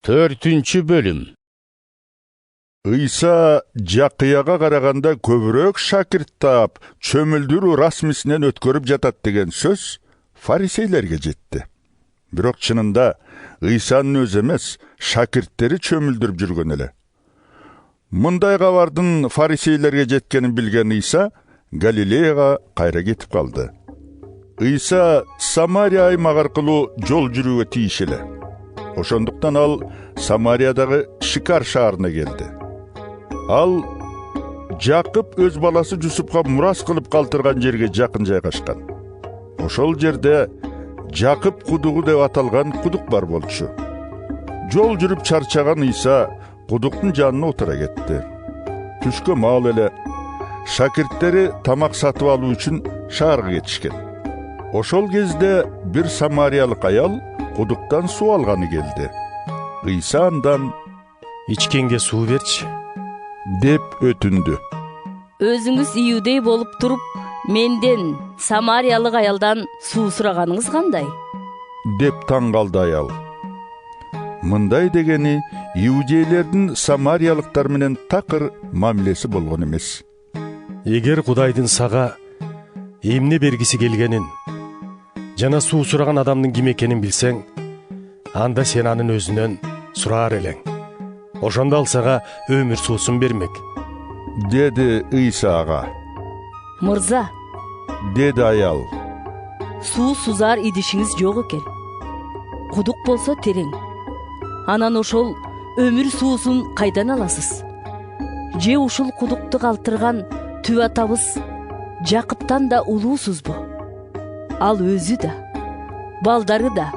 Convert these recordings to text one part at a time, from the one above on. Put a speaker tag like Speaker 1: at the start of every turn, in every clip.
Speaker 1: 4-cü bölüm.
Speaker 2: Ыйса жакыяга караганда көбүрөөк шакирт таап, чөмүлдүрүү расмисинен өткөрүп жатат деген сөз фарисейлерге жетти. Бирок чынында Ыйсанын өзү эмес, шакирттери чөмүлдүрүп жүргөн эле. Мындай кабардын фарисейлерге жеткенин билген Ыйса Галилеяга кайра кетип калды. Ыйса Самария аймагы аркылуу жол жүрүүгө тийиш эле. Ошондуктан ал Самариядагы Шикар шаарына келди. Ал Жакып өз баласы Жусупка мурас кылып калтырган жерге жакын жайгашкан. Ошол жерде Жакып кудугу деп аталган кудук бар болчу. Жол жүрүп чарчаган Ыйса кудуктун жанына отура кетти. Түшкө маал эле шакирттери тамак сатып алуу үчүн шаарга кетишкен. Ошол кезде бир самариялык аял кудуктан суу алганы келди. Ыйса андан
Speaker 3: «Ичкенге суу берчи»
Speaker 2: деп өтүндү.
Speaker 4: Өзүңүз иудей болуп туруп, менден самариялык аялдан суу сураганыңыз кандай?
Speaker 2: деп таң калды аял. Мындай дегени иудейлердин самариялыктар менен такыр мамилеси болгон эмес.
Speaker 3: Эгер Кудайдын сага эмне бергиси келгенин жана суу сураган адамдын ким экенин билсең, анда сен анын өзүнөн сураар элең. Ошондо ал сага өмүр суусун бермек.
Speaker 2: Деди Ыйса ага.
Speaker 4: Мырза,
Speaker 2: Деди аял.
Speaker 4: суу сузар идишиңиз жок экен. Кудук болсо терең. Анан ошол өмүр суусун кайдан аласыз? Же ушул кудукту калтырган түп атабыз Жакыптан да улуусузбу? Ал өзү да, балдары да,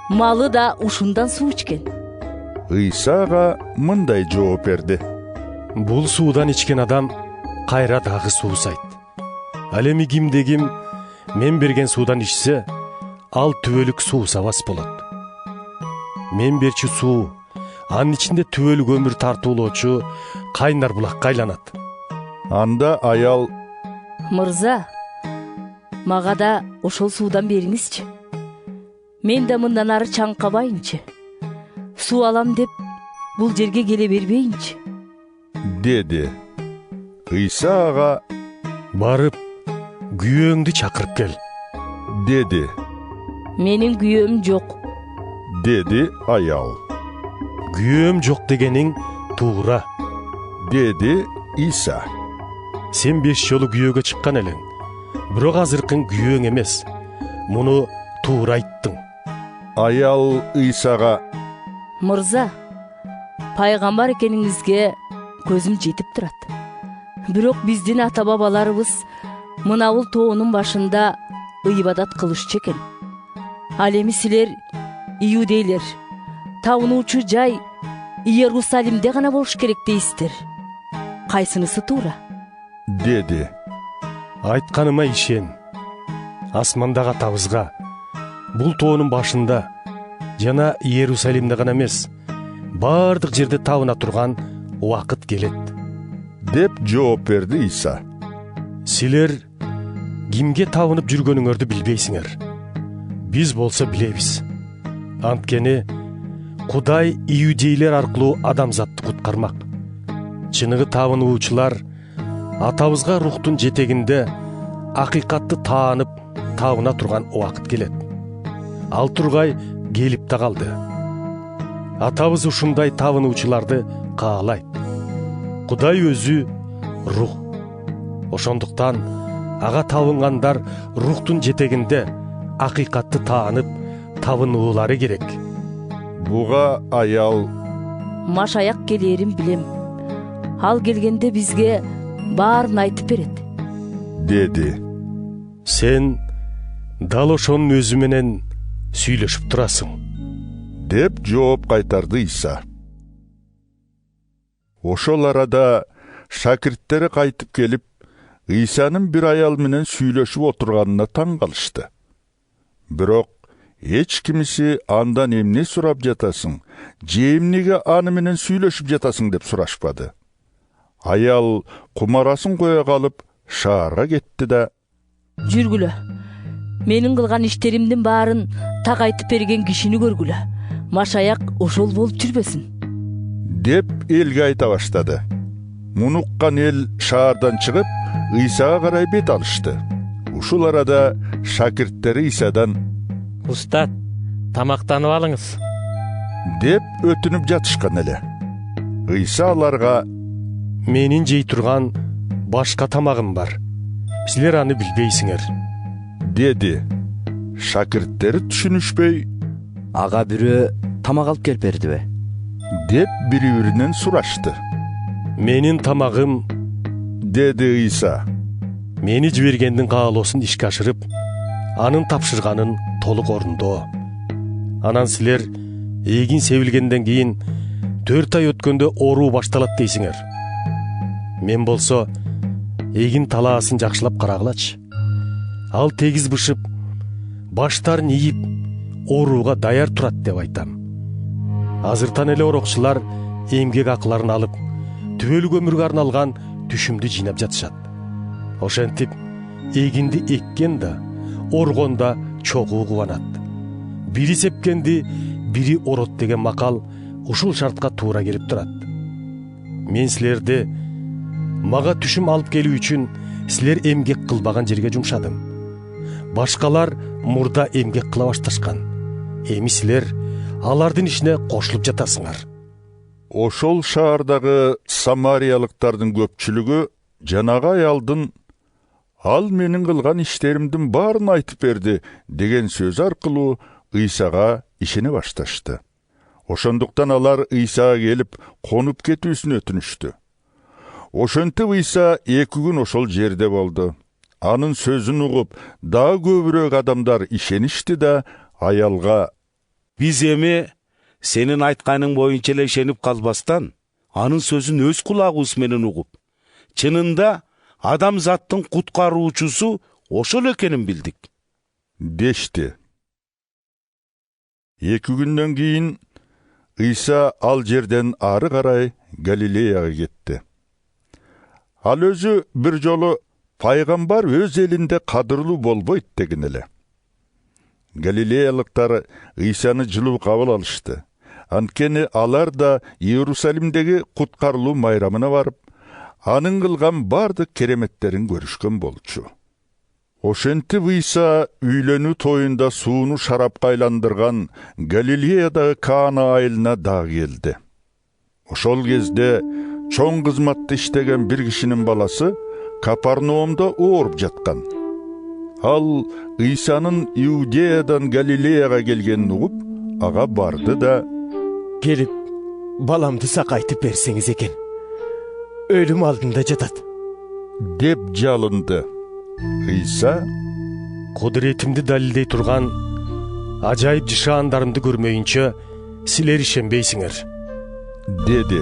Speaker 4: малы да ушундан суу ичкен.
Speaker 2: Ыйса ага мындай жооп берди.
Speaker 3: Бул суудан ичкен адам кайра дагы суусайт. Ал эми кимде ким мен берген суудан ичсе, ал түбөлүк суусабас болот. Мен берчү суу анын ичинде түбөлүк өмүр тартуулоочу кайнар булакка айланат.
Speaker 2: Анда аял:
Speaker 4: Мырза, мага да ошол суудан бериңизчи. Мен да мындан ары чаңкабайынчы. Суу алам деп бул жерге келе бербейинчи.
Speaker 2: деди. Ыйса ага:
Speaker 3: Барып, күйөөңдү чакырып кел.
Speaker 2: деди.
Speaker 4: Менин күйөөм жок.
Speaker 2: Деди аял.
Speaker 3: Күйөөм жок дегениң туура.
Speaker 2: Деди Ыйса.
Speaker 3: Сен 5 жолу күйөөгө чыккан элең. Бирок азыркын күйөөң эмес. Муну туура айттың.
Speaker 2: Аял Ыйсага:
Speaker 4: Мырза, пайгамбар экениңизге көзүм жетип турат. Бирок биздин ата бабаларыбыз мына бул тоонун башында ыйбадат кылышчу экен. Ал эми силер иудейлер табынуучу жай Иерусалимде гана болуш керек дейсиздер. Кайсынысы туура?
Speaker 2: деди.
Speaker 3: Айтканыма ишен. Асмандагы атабызга бул тоонун башында жана Иерусалимде гана эмес, бардык жерде табына турган убакыт келет.
Speaker 2: деп жооп берди Ыйса.
Speaker 3: Силер кимге табынып жүргөнүңөрдү билбейсиңер. Биз болсо билебиз. Анткени Кудай иудейлер аркылуу адамзатты куткармак. Чыныгы табынуучулар атабызга рухтун жетегинде акыйкатты таанып табына турган убакыт келет. Ал тургай келип да калды. Атабыз ушундай табынуучуларды каалайт. Кудай өзү рух. Ошондуктан ага табынгандар рухтун жетегинде акыйкатты таанып табынуулары керек.
Speaker 2: Буга аял:
Speaker 4: Машаяк келээрин билем. Ал келгенде бизге баарын айтып берет.
Speaker 2: деди.
Speaker 3: Сен дал ошонун өзү менен сүйлөшүп турасың.
Speaker 2: деп жооп кайтарды Ыйса. Ошол арада шакирттери кайтып келип, Ыйсанын бир аял менен сүйлөшүп отурганына таң калышты. Бирок эч кимиси андан эмне сурап жатасың, же эмнеге аны менен сүйлөшүп жатасың деп сурашпады. Аял кумарасын кое калып шаарга кетти да:
Speaker 4: Жүргүлө. Менин кылган иштеримдин баарын так айтып берген кишини көргүлө. машаяк ошол болуп жүрбөсүн.
Speaker 2: деп элге айта баштады. Муну уккан эл шаардан чыгып, Ыйсага карай бет алышты. Ушул арада шакирттери Ыйсадан:
Speaker 1: «Устат, тамактанып алыңыз»
Speaker 2: деп өтүнүп жатышкан эле. Ыйса аларга:
Speaker 3: Менин жей турган башка тамагым бар. Силер аны билбейсиңер.
Speaker 2: деди. Шакирттери түшүнүшпөй:
Speaker 5: Ага бирөө тамак алып келип бердиби?
Speaker 2: деп бири-биринен сурашты.
Speaker 3: Менин тамагым,
Speaker 2: деди Ыйса.
Speaker 3: мени жибергендин каалоосун ишке ашырып, анын тапшырганын толук орундоо. Анан силер эгин себилгенден кийин 4 ай өткөндө ооруу башталат дейсиңер. Мен болсо эгин талаасын жакшылап карагылачы. Ал тегиз бышып, баштарын ийип, оорууга даяр турат деп айтам. Азыртан эле орокчулар эмгек акыларын алып, түбөлүк өмүргө арналган түшүмдү жыйнап жатышат. Ошентип, эгинди эккен да, оргон да чогуу кубанат. Бири сепкенди, бири орот деген макал ушул шартка туура келип турат. Мен силерди мага түшүм алып келүү үчүн силер эмгек кылбаган жерге жумшадым. Башкалар мурда эмгек кыла башташкан. Эми силер алардын ишине кошулуп жатасыңар.
Speaker 2: Ошол шаардагы самариялыктардын көпчүлүгү жанагы аялдын «Ал менин кылган иштеримдин баарын айтып берди» деген сөз аркылуу Ыйсага ишене башташты. Ошондуктан алар Ыйсага келип, конуп кетүүсүн өтүнүштү. Ошентип Ыйса 2 күн ошол жерде болду. Анын сөзүн угуп, дагы көбүрөөк адамдар ишеништи да аялга:
Speaker 6: «Биз эми сенин айтканың боюнча эле ишенип калбастан, анын сөзүн өз кулагыбыз менен угуп, чынында адамзаттын куткаруучусу ошол экенин билдик» дешти. 2 күндөн кийин Ыйса ал жерден ары карай Галилеяга кетти. Ал өзү бир жолу пайгамбар өз элинде кадырлуу болбойт деген эле. Галилеялыктар Ыйсаны жылуу кабыл алышты. Анткени алар да Иерусалимдеги куткарылуу майрамына барып, анын кылган бардык кереметтерин көрүшкөн болчу. Ошентип Ыйса үйлөнүү тоюнда сууну шарапка айландырган Галилеядагы Каана айылына дагы келди. Ошол кезде чоң кызматты иштеген бир кишинин баласы Капарнаумда ооруп жаткан. Ал Ыйсанын Иудеядан Галилеяга келгенин угуп, ага барды да:
Speaker 7: «Келип, баламды сакайтып берсеңиз экен. Өлүм алдында жатат»
Speaker 2: деп жалынды. Ыйса:
Speaker 3: Кудуретимди далилдей турган ажайып жышаандарымды көрмөйүнчө силер ишенбейсиңер,
Speaker 2: деди.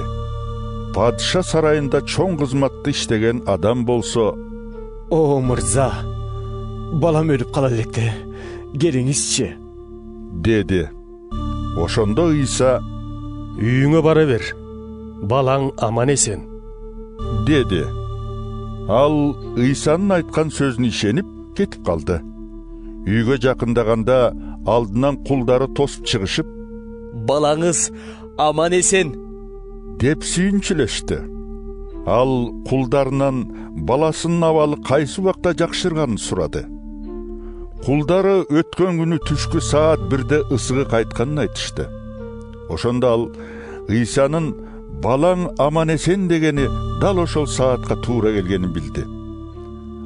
Speaker 2: Падыша сарайында чоң кызматты иштеген адам болсо:
Speaker 7: «О мырза, балам өлүп кала электе, келиңизчи»
Speaker 2: деди. Ошондо Ыйса:
Speaker 3: үйүңө бара бер, балаң аман эсен
Speaker 2: деди. Ал Ыйсанын айткан сөзүнө ишенип кетип калды. Үйгө жакындаганда алдынан кулдары тосуп чыгышып:
Speaker 5: Балаңыз аман эсен
Speaker 2: деп сүйүнчүлөштү. Ал кулдарынан баласынын абалы кайсы убакта жакшырганын сурады. Кулдары өткөн күнү түшкү саат 1-де ысыгы кайтканын айтышты. Ошондо ал Ыйсанын балаң аман эсен дегени дал ошол саатка туура келгенин билди.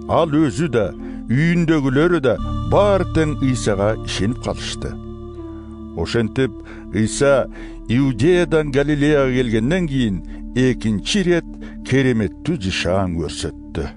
Speaker 2: Ал өзү да, үйүндөгүлөрү да баары тең Ыйсага ишенип калышты. Ошентип Ыйса Иудеядан Галилеяга келгенден кийин 2-чи рет кереметтүү жышаан көрсөттү.